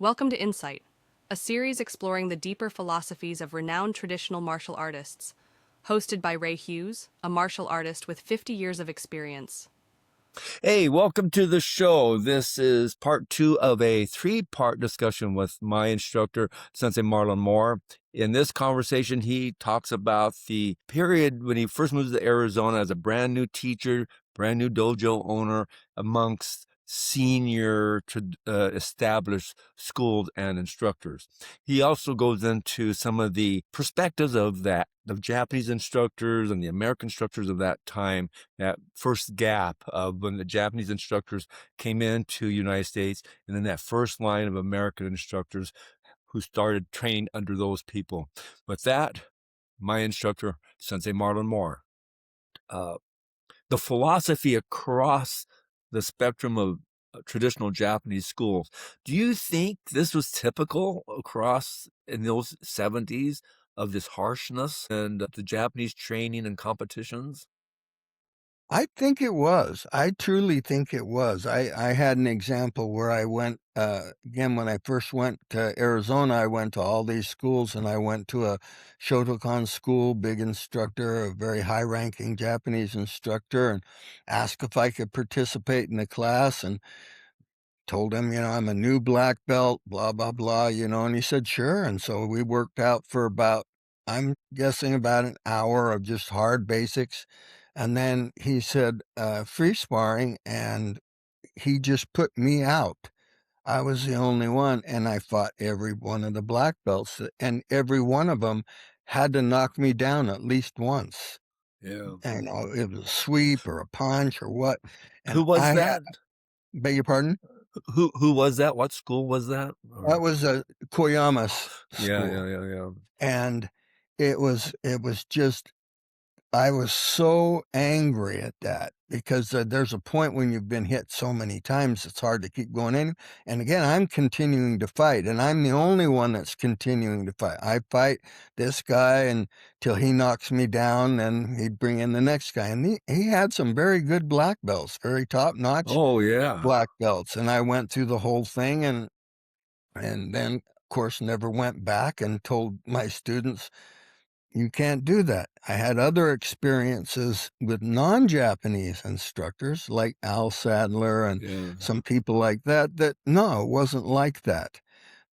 Welcome to Insight, a series exploring the deeper philosophies of renowned traditional martial artists, hosted by Ray Hughes, a martial artist with 50 years of experience. Hey, welcome to the show. This is part two of a three-part discussion with my instructor, Sensei Marlon Moore. In this conversation, he talks about the period when he first moved to Arizona as a brand new teacher, brand new dojo owner amongst senior established schools and instructors. He also goes into some of the perspectives of Japanese instructors and the American instructors of that time, that first gap of when the Japanese instructors came into the United States, and then that first line of American instructors who started training under those people. With that, my instructor, Sensei Marlon Moore. The philosophy across the spectrum of traditional Japanese schools. Do you think this was typical across in those 70s of this harshness and the Japanese training and competitions? I think it was. I truly think it was. I had an example where I went, again, when I first went to Arizona, I went to all these schools and I went to a Shotokan school, big instructor, a very high ranking Japanese instructor, and asked if I could participate in the class and told him, I'm a new black belt, blah, blah, blah, and he said, sure. And so we worked out for about, I'm guessing about an hour of just hard basics. And then he said, free sparring, and he just put me out. I was the only one, and I fought every one of the black belts, and every one of them had to knock me down at least once. Yeah. And it was a sweep or a punch or what. Who And was that? beg your pardon? Who was that? What school was that? That was a Koyama's Yeah, school, yeah. and it was just I was so angry at that because, there's a point when you've been hit so many times, it's hard to keep going in, and again, I'm continuing to fight, and I'm the only one that's continuing to fight. I fight this guy until he knocks me down, and he'd bring in the next guy, and he had some very good black belts, very top-notch Oh, yeah. black belts, and I went through the whole thing, and then, of course, never went back and told my students, "You can't do that." I had other experiences with non-Japanese instructors like Al Sadler and Yeah. some people like that no, it wasn't like that.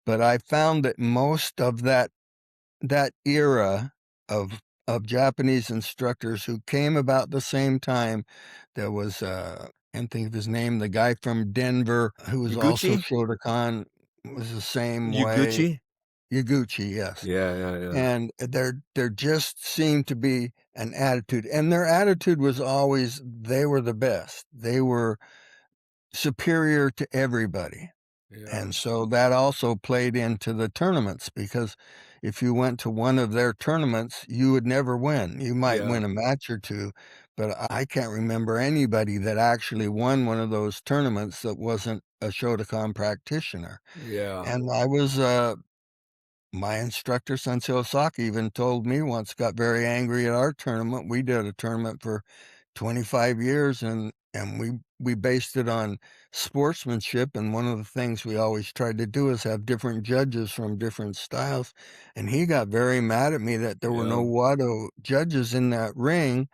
But I found that most of that era of Japanese instructors who came about the same time, there was, can't think of his name, the guy from Denver who was also Yaguchi? Shotokan was the same way. Yaguchi? Yaguchi, yes. Yeah. And there just seemed to be an attitude, and their attitude was always they were the best. They were superior to everybody. Yeah. And so that also played into the tournaments because if you went to one of their tournaments, you would never win. You might Yeah. win a match or two, but I can't remember anybody that actually won one of those tournaments that wasn't a Shotokan practitioner. Yeah. And my instructor, Sensei Osaka, even told me once, got very angry at our tournament. We did a tournament for 25 years, and we based it on sportsmanship, and one of the things we always tried to do is have different judges from different styles, and he got very mad at me that there were no Yeah. Wado judges in that ring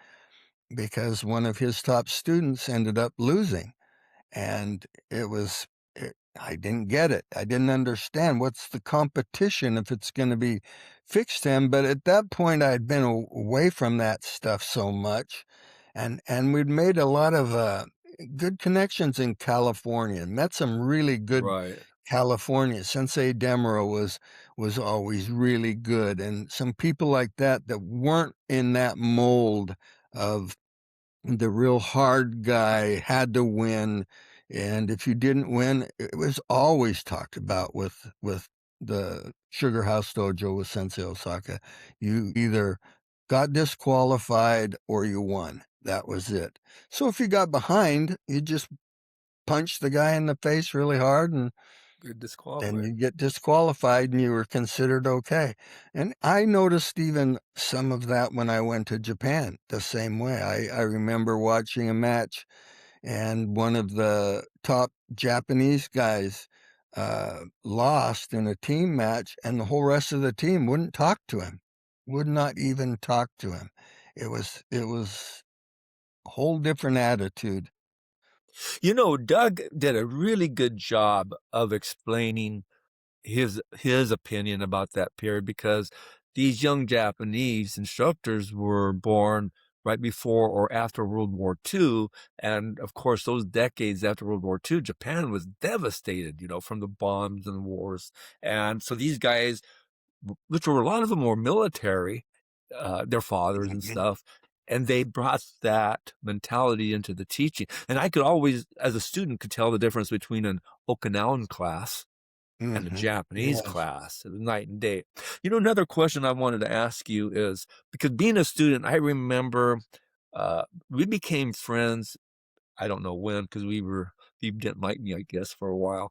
because one of his top students ended up losing. And I didn't get it. I didn't understand what's the competition if it's gonna be fixed him, but at that point, I'd been away from that stuff so much, and we'd made a lot of, good connections in California, met some really good Right. California. Sensei Demuro was always really good, and some people like that weren't in that mold of the real hard guy had to win, and if you didn't win, it was always talked about with the Sugar House Dojo with Sensei Osaka. You either got disqualified or you won. That was it. So if you got behind, you just punched the guy in the face really hard, and Good then disqualified. you get disqualified and you were considered okay. And I noticed even some of that when I went to Japan the same way. I remember watching a match, and one of the top Japanese guys lost in a team match, and the whole rest of the team wouldn't talk to him, would not even talk to him. It was a whole different attitude. Doug did a really good job of explaining his opinion about that period because these young Japanese instructors were born right before or after World War II. And of course, those decades after World War II, Japan was devastated, from the bombs and wars. And so these guys, which were a lot of them were military, their fathers and Mhm. stuff, and they brought that mentality into the teaching. And I could always, as a student, could tell the difference between an Okinawan class and a Mhm. Japanese Yes. class. It was night and day. Another question I wanted to ask you is because being a student, I remember we became friends. I don't know when because you didn't like me, I guess, for a while.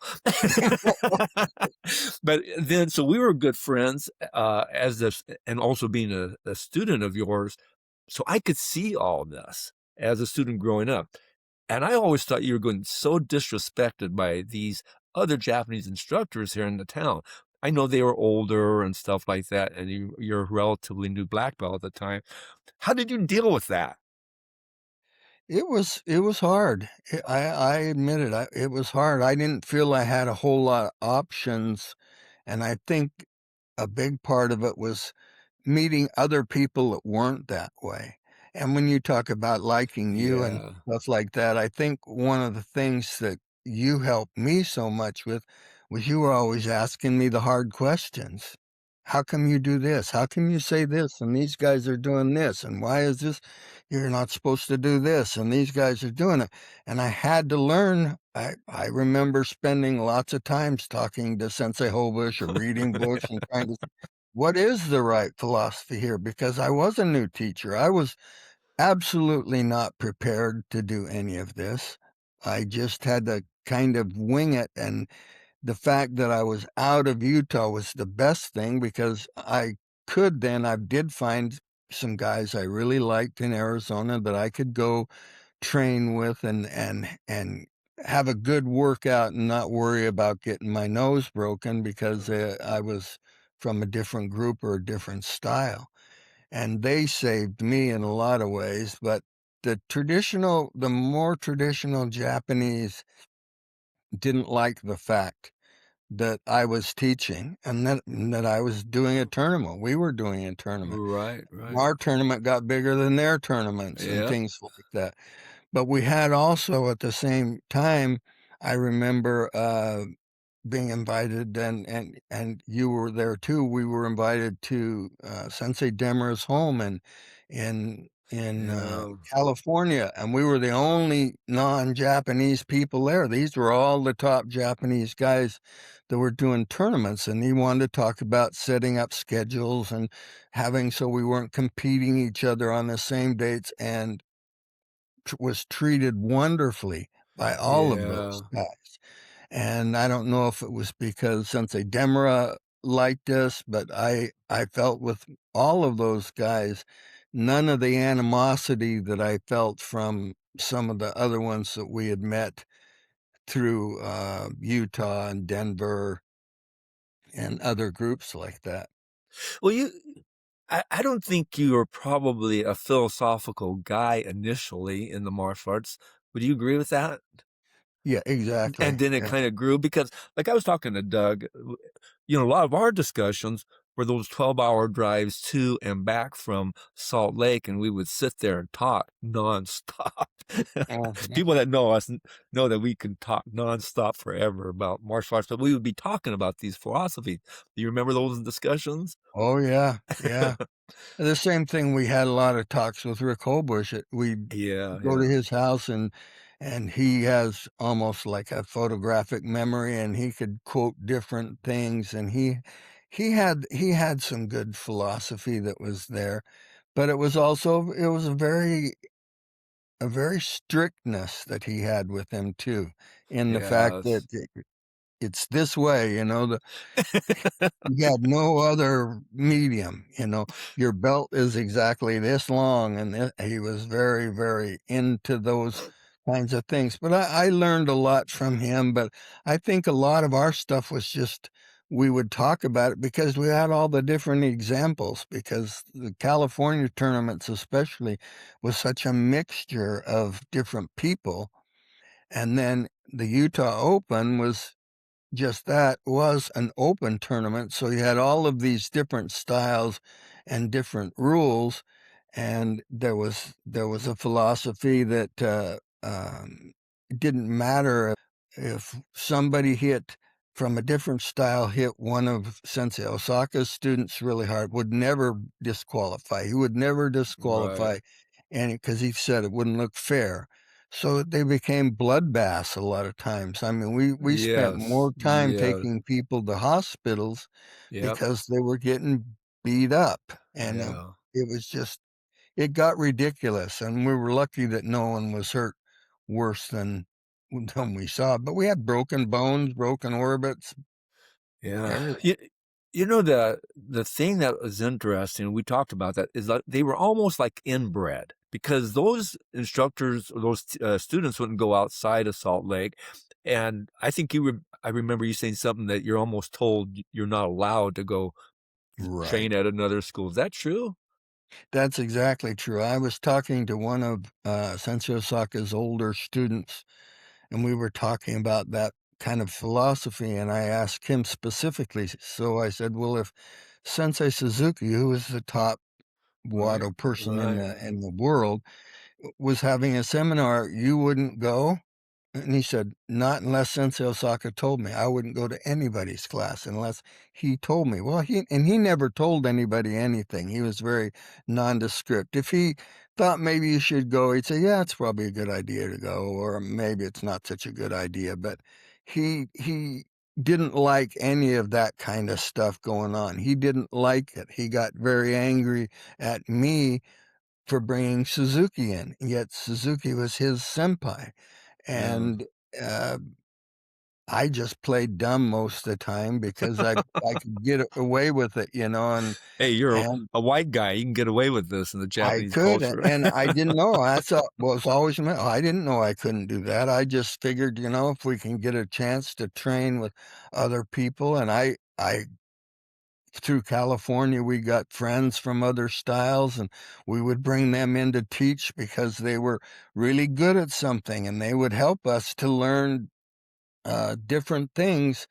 But then, so we were good friends as this, and also being a student of yours. So I could see all this as a student growing up. And I always thought you were getting so disrespected by these other Japanese instructors here in the town. I know they were older and stuff like that, and you're a relatively new black belt at the time. How did you deal with that? It was hard. I admit it. It was hard. I didn't feel I had a whole lot of options, and I think a big part of it was meeting other people that weren't that way. And when you talk about liking you and Yeah. stuff like that, I think one of the things that you helped me so much with was you were always asking me the hard questions. How come you do this? How come you say this? And these guys are doing this. And why is this? You're not supposed to do this. And these guys are doing it. And I had to learn. I remember spending lots of times talking to Sensei Hobush or reading books and trying to what is the right philosophy here? Because I was a new teacher. I was absolutely not prepared to do any of this. I just had to kind of wing it. And the fact that I was out of Utah was the best thing because I did find some guys I really liked in Arizona that I could go train with and have a good workout and not worry about getting my nose broken because I was from a different group or a different style. And they saved me in a lot of ways, but the more traditional Japanese didn't like the fact that I was teaching and that I was doing a tournament. We were doing a tournament. Right, right. Our tournament got bigger than their tournaments and Yeah, things like that. But we had also at the same time, I remember, being invited and you were there too, we were invited to, Sensei Demura's home in yeah, California, and we were the only non-Japanese people there. These were all the top Japanese guys that were doing tournaments, and he wanted to talk about setting up schedules and having so we weren't competing each other on the same dates, and was treated wonderfully by all of yeah. those guys. And I don't know if it was because Sensei Demura liked us, but I felt with all of those guys, none of the animosity that I felt from some of the other ones that we had met through, Utah and Denver and other groups like that. Well, I don't think you were probably a philosophical guy initially in the martial arts. Would you agree with that? Yeah, exactly. And then it Yeah. kind of grew because, like I was talking to Doug, a lot of our discussions were those 12-hour drives to and back from Salt Lake, and we would sit there and talk nonstop. Mhm. People that know us know that we can talk nonstop forever about martial arts, but we would be talking about these philosophies. Do you remember those discussions? Oh, yeah, yeah. The same thing, we had a lot of talks with Rick Holbush. We'd Yeah, go to yeah, his house, and he has almost like a photographic memory, and he could quote different things, and he had some good philosophy that was there, but it was a very strictness that he had with him too, in the fact that yes. it's this way, you had no other medium, your belt is exactly this long, and he was very, very into those kinds of things. But I learned a lot from him. But I think a lot of our stuff was just we would talk about it because we had all the different examples. Because the California tournaments, especially, was such a mixture of different people. And then the Utah Open was just that, was an open tournament. So you had all of these different styles and different rules. And there was a philosophy that it didn't matter if somebody hit from a different style hit one of Sensei Osaka's students really hard, would never disqualify. He would never Right. disqualify any because he said it wouldn't look fair. So they became bloodbaths a lot of times. I mean, we spent Yes. more time Yes. taking people to hospitals Yep. because they were getting beat up, and Yeah. it was just it got ridiculous, and we were lucky that no one was hurt worse than we saw, but we had broken bones, broken orbits, Yeah. everything. You know, the thing that was interesting, we talked about that, is that they were almost like inbred because those instructors or those students wouldn't go outside of Salt Lake. And I think I remember you saying something that you're almost told you're not allowed to go Right. train at another school. Is that true? That's exactly true. I was talking to one of, Sensei Osaka's older students, and we were talking about that kind of philosophy, and I asked him specifically, so I said, "Well, if Sensei Suzuki, who is the top Right. Wado person in Right. the world, was having a seminar, you wouldn't go?" And he said, "Not unless Sensei Osaka told me. I wouldn't go to anybody's class unless he told me." Well, he never told anybody anything. He was very nondescript. If he thought maybe you should go, he'd say, "Yeah, it's probably a good idea to go," or maybe it's not such a good idea. But he didn't like any of that kind of stuff going on. He didn't like it. He got very angry at me for bringing Suzuki in, yet Suzuki was his senpai. Yeah. And, uh, I just played dumb most of the time because I could get away with it, Hey, you're and a white guy. You can get away with this in the I Japanese could, culture. and I didn't know. That's was always I didn't know I couldn't do that. I just figured, if we can get a chance to train with other people, and I through California, we got friends from other styles, and we would bring them in to teach because they were really good at something, and they would help us to learn different things.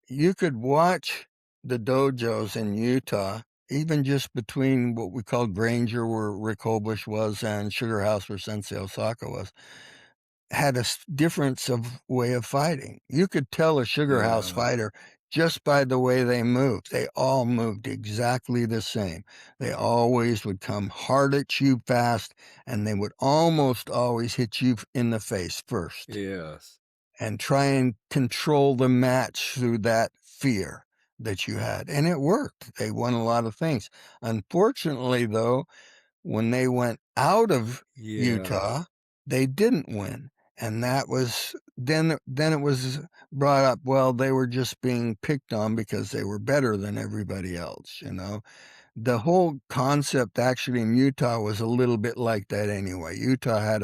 You could watch the dojos in Utah, even just between what we call Granger, where Rick Hobush was, and Sugar House, where Sensei Osaka was, had a difference of way of fighting. You could tell a Sugar House Yeah. fighter just by the way they moved. They all moved exactly the same. They always would come hard at you fast, and they would almost always hit you in the face first Yes. and try and control the match through that fear that you had. And it worked. They won a lot of things. Unfortunately, though, when they went out of Yeah. Utah, they didn't win. And that was then it was brought up, well, they were just being picked on because they were better than everybody else. The whole concept actually in Utah was a little bit like that anyway. Utah had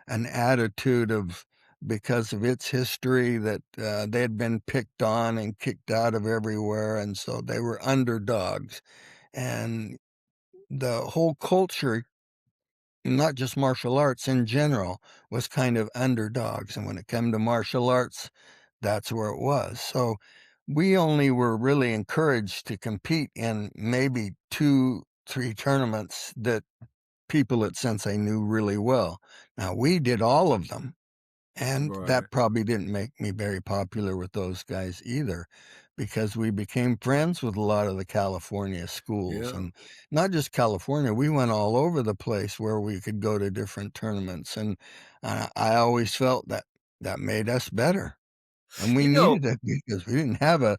an attitude of because of its history that they had been picked on and kicked out of everywhere, and so they were underdogs. And the whole culture, not just martial arts in general, was kind of underdogs. And when it came to martial arts, that's where it was. So we only were really encouraged to compete in maybe 2, 3 tournaments that people at Sensei knew really well. Now, we did all of them, and Right. that probably didn't make me very popular with those guys either, because we became friends with a lot of the California schools, Yeah. and not just California, we went all over the place where we could go to different tournaments, and I always felt that that made us better, and we You know, needed it because we didn't have a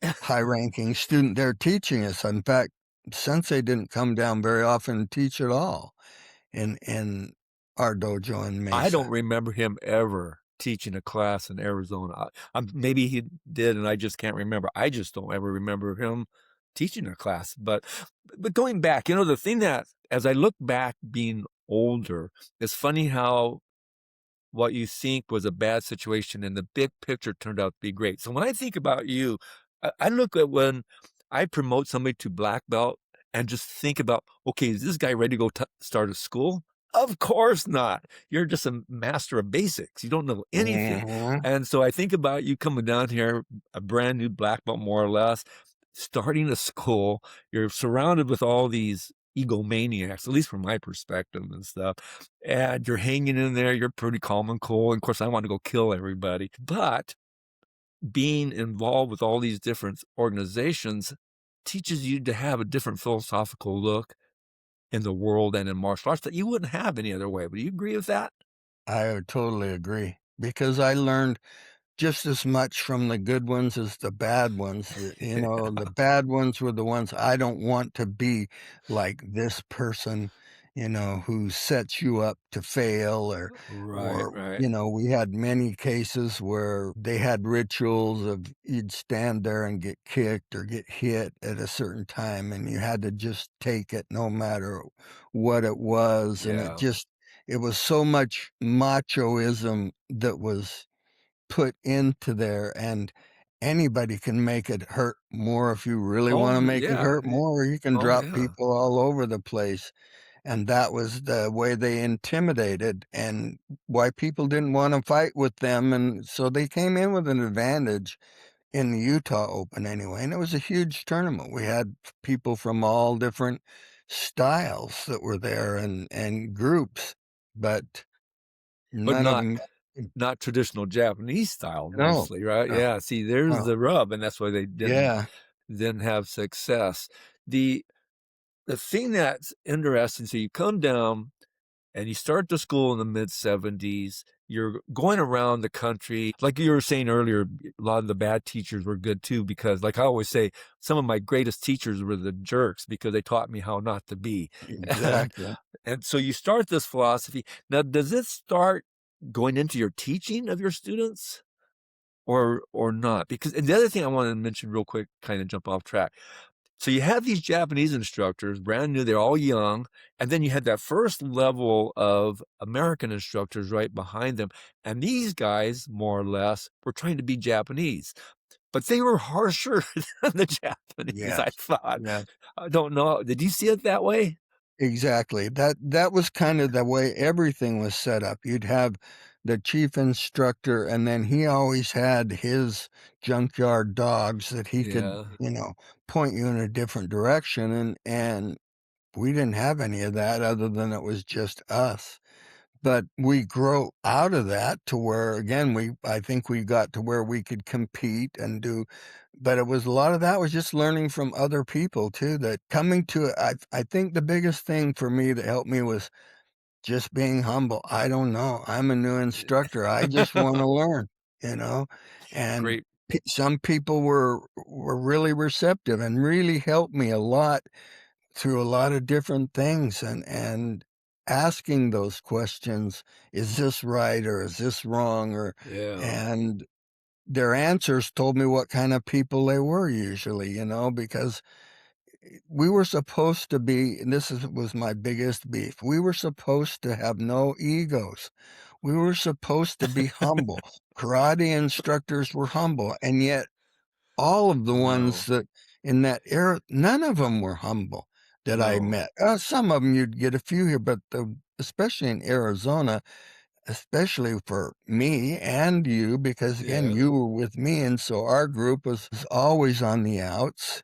high-ranking student there teaching us. In fact, Sensei didn't come down very often and teach at all in our dojo in I Mesa. don't remember him ever teaching a class in Arizona. Maybe he did, and I just can't remember. I just don't ever remember him teaching a class. But going back, the thing that as I look back, being older, it's funny how what you think was a bad situation, and the big picture turned out to be great. So when I think about you, I look at when I promote somebody to black belt and just think about, okay, is this guy ready to go start a school? Of course not. You're just a master of basics. You don't know anything. Mhm. And so I think about you coming down here, a brand new black belt, more or less, starting a school. You're surrounded with all these egomaniacs, at least from my perspective and stuff. And you're hanging in there. You're pretty calm and cool. And of course, I want to go kill everybody. But being involved with all these different organizations teaches you to have a different philosophical look in the world and in martial arts that you wouldn't have any other way. Would you agree with that? I would totally agree because I learned just as much from the good ones as the bad ones. The bad ones were the ones I don't want to be like this person, who sets you up to fail Right, or, right. we had many cases where they had rituals of you'd stand there and get kicked or get hit at a certain time and you had to just take it no matter what it was. And Yeah. it was so much machoism that was put into there, and anybody can make it hurt more if you really wanna Oh, make it yeah. hurt more, you can Oh, drop yeah. people all over the place, and that was the way they intimidated and why people didn't wanna fight with them, and so they came in with an advantage in the Utah Open anyway, and it was a huge tournament. We had people from all different styles that were there and groups, but But none of not them. not traditional Japanese style No, mostly, right? no, Yeah. See, there's no. the rub, and that's why they Yeah. didn't have success. The the thing that's interesting, so you come down and you start the school in the mid 70s. You're going around the country. Like you were saying earlier, a lot of the bad teachers were good too, because like I always say, some of my greatest teachers were the jerks because they taught me how not to be. Exactly. And so you start this philosophy. Now, does it start going into your teaching of your students or not? Because and the other thing I wanted to mention real quick, kind of jump off track. So you have these Japanese instructors, brand new, they're all young, and then you had that first level of American instructors right behind them. And these guys, more or less, were trying to be Japanese, but they were harsher than the Japanese, I Yes. thought. Yeah, I don't know. Did you see it that way? exactly. That was kind of the way everything was set up. You'd have the chief instructor, and then he always had his junkyard dogs that he could, Yeah. point you in a different direction, and we didn't have any of that other than it was just us. But we grow out of that to where, again, I think we got to where we could compete and do but it was a lot of that was just learning from other people too, that coming to it I think the biggest thing for me that helped me was just being humble. I don't know. I'm a new instructor. I just wanna learn, you know? And Great. some people were really receptive and really helped me a lot through a lot of different things and asking those questions, "Is this right or is this wrong?" Or Yeah. and their answers told me what kind of people they were usually, because we were supposed to be and was my biggest beef. We were supposed to have no egos. We were supposed to be humble. Karate instructors were humble, and yet all of the ones Wow. that in that era, none of them were humble that I No. met. Some of them you'd get a few here, but especially in Arizona, especially for me and you, because again, Yeah. you were with me, and so our group was always on the outs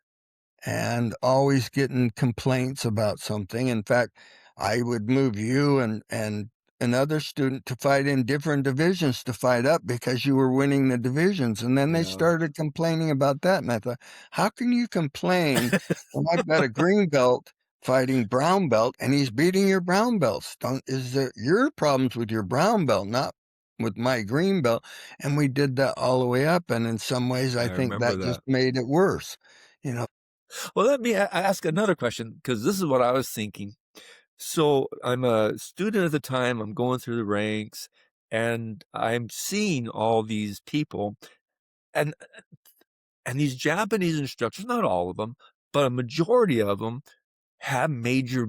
and always getting complaints about something. In fact, I would move you and another student to fight in different divisions to fight up because you were winning the divisions. And then they Yeah. started complaining about that. And I thought, how can you complain when I've got a green belt fighting brown belt and he's beating your brown belts? Is there your problems with your brown belt, not with my green belt? And we did that all the way up. And in some ways, I I think remember that just that. made it worse. You know, Well, let me ask another question, because this is what I was thinking. So I'm a student at the time, I'm going through the ranks, and I'm seeing all these people, and these Japanese instructors, not all of them, but a majority of them have major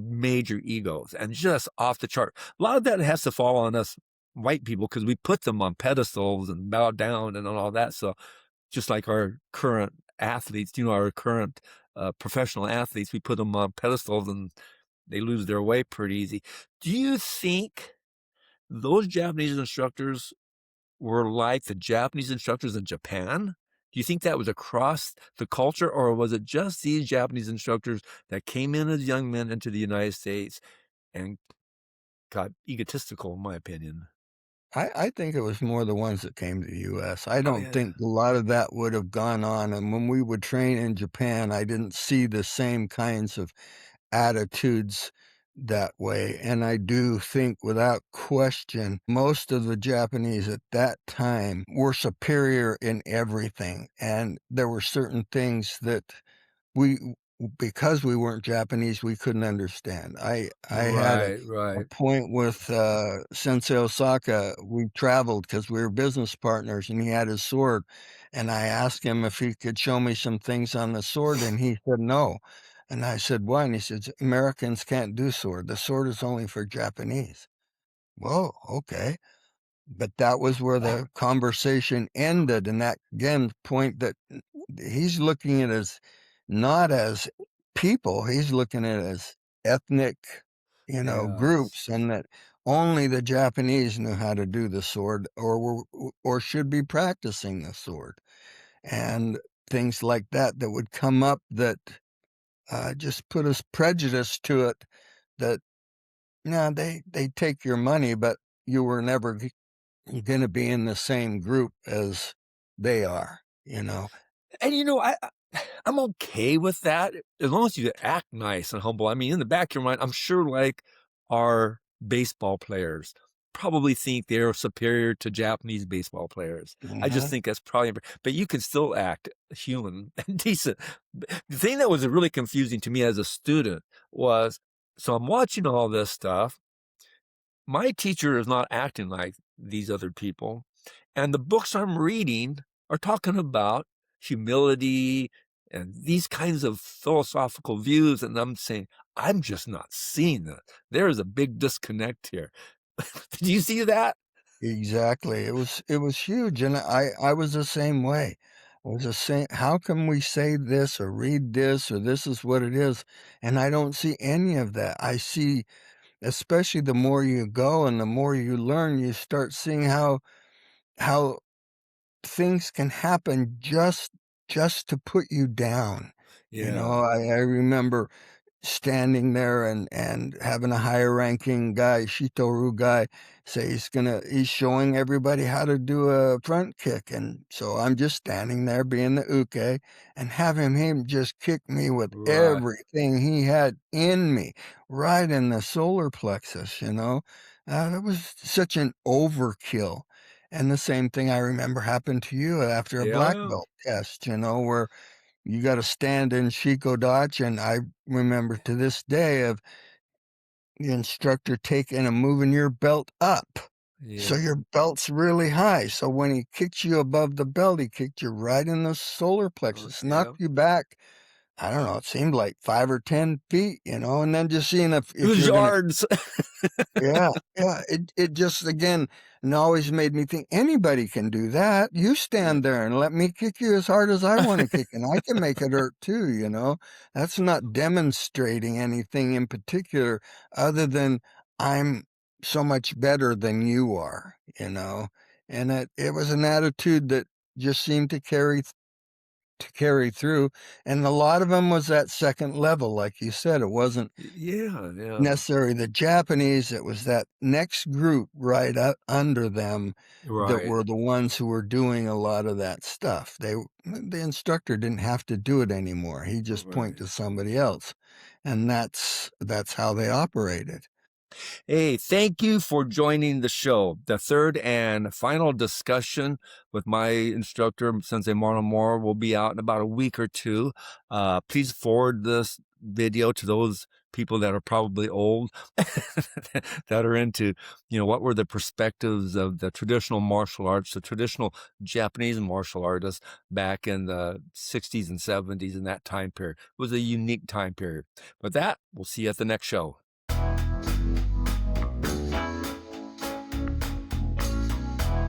egos and just off the chart. A lot of that has to fall on us white people because we put them on pedestals and bow down and all that. So just like our current athletes, our current professional athletes, we put them on pedestals and they lose their way pretty easy. Do you think those Japanese instructors were like the Japanese instructors in Japan? Do you think that was across the culture, or was it just these Japanese instructors that came in as young men into the United States and got egotistical, in my opinion? I think it was more the ones that came to the US. I Oh, don't yeah. think a lot of that would have gone on, and when we would train in Japan, I didn't see the same kinds of attitudes that way, and I do think without question, most of the Japanese at that time were superior in everything, and there were certain things that we because we weren't Japanese, we couldn't understand. I had Right, a right. point with, Sensei Osaka. We traveled because we were business partners, and he had his sword, and I asked him if he could show me some things on the sword, and he said, "No." And I said, "Why?" And he says, "Americans can't do sword. The sword is only for Japanese." "Whoa, okay." But that was where the conversation ended, and that, again, point that he's looking at as not as people, he's looking at it as ethnic, Yes. groups, and that only the Japanese knew how to do the sword or should be practicing the sword, and things like that would come up that, just put us prejudice to it that, no, they take your money, but you were never gonna be in the same group as they are, you know? And I'm okay with that as long as you act nice and humble. I mean, in the back of your mind, I'm sure like our baseball players probably think they're superior to Japanese baseball players. I just Mhm. think that's probably, but you can still act human and decent. The thing that was really confusing to me as a student was, so I'm watching all this stuff. My teacher is not acting like these other people. And the books I'm reading are talking about humility and these kinds of philosophical views. And I'm saying, I'm just not seeing that. There is a big disconnect here. Did you see that? Exactly. It was huge, and I was the same way. I was the same, "How can we say this or read this or this is what it is?" And I don't see any of that. I see, especially the more you go and the more you learn, you start seeing how things can happen just to put you down. Yeah. I remember standing there and having a higher ranking guy, Shitoru guy, say he's showing everybody how to do a front kick. And so I'm just standing there being the uke and having him just kick me with Right. everything he had in me, right in the solar plexus. That was such an overkill. And the same thing I remember happened to you after a black Yeah. belt test, where you gotta stand in Shikodachi, and I remember to this day of the instructor taking and moving your belt up. So Yeah. your belt's really high, so when he kicks you above the belt, he kicked you right in the solar plexus, Yeah. knocked you back, I don't know, it seemed like 5 or 10 feet, and then just seeing It if was you're gonna. yards. Yeah, yeah, it just again, and always made me think, "Anybody can do that. You Yeah. stand there and let me kick you as hard as I wanna kick, and I can make it hurt too?" That's not demonstrating anything in particular other than I'm so much better than you are? And it was an attitude that just seemed to carry through, and a lot of them was that second level, like you said. It wasn't Yeah. Yeah. necessarily the Japanese, it was that next group right under them that Right. were the ones who were doing a lot of that stuff. The instructor didn't have to do it anymore. He just point Right. to somebody else, and that's how they operated. Hey, thank you for joining the show. The third and final discussion with my instructor, Sensei Marlon Moore, will be out in about a week or two. Please forward this video to those people that are probably old that are into, what were the perspectives of the traditional martial arts, the traditional Japanese martial artists back in the 60s and 70s in that time period. It was a unique time period. With that, we'll see you at the next show.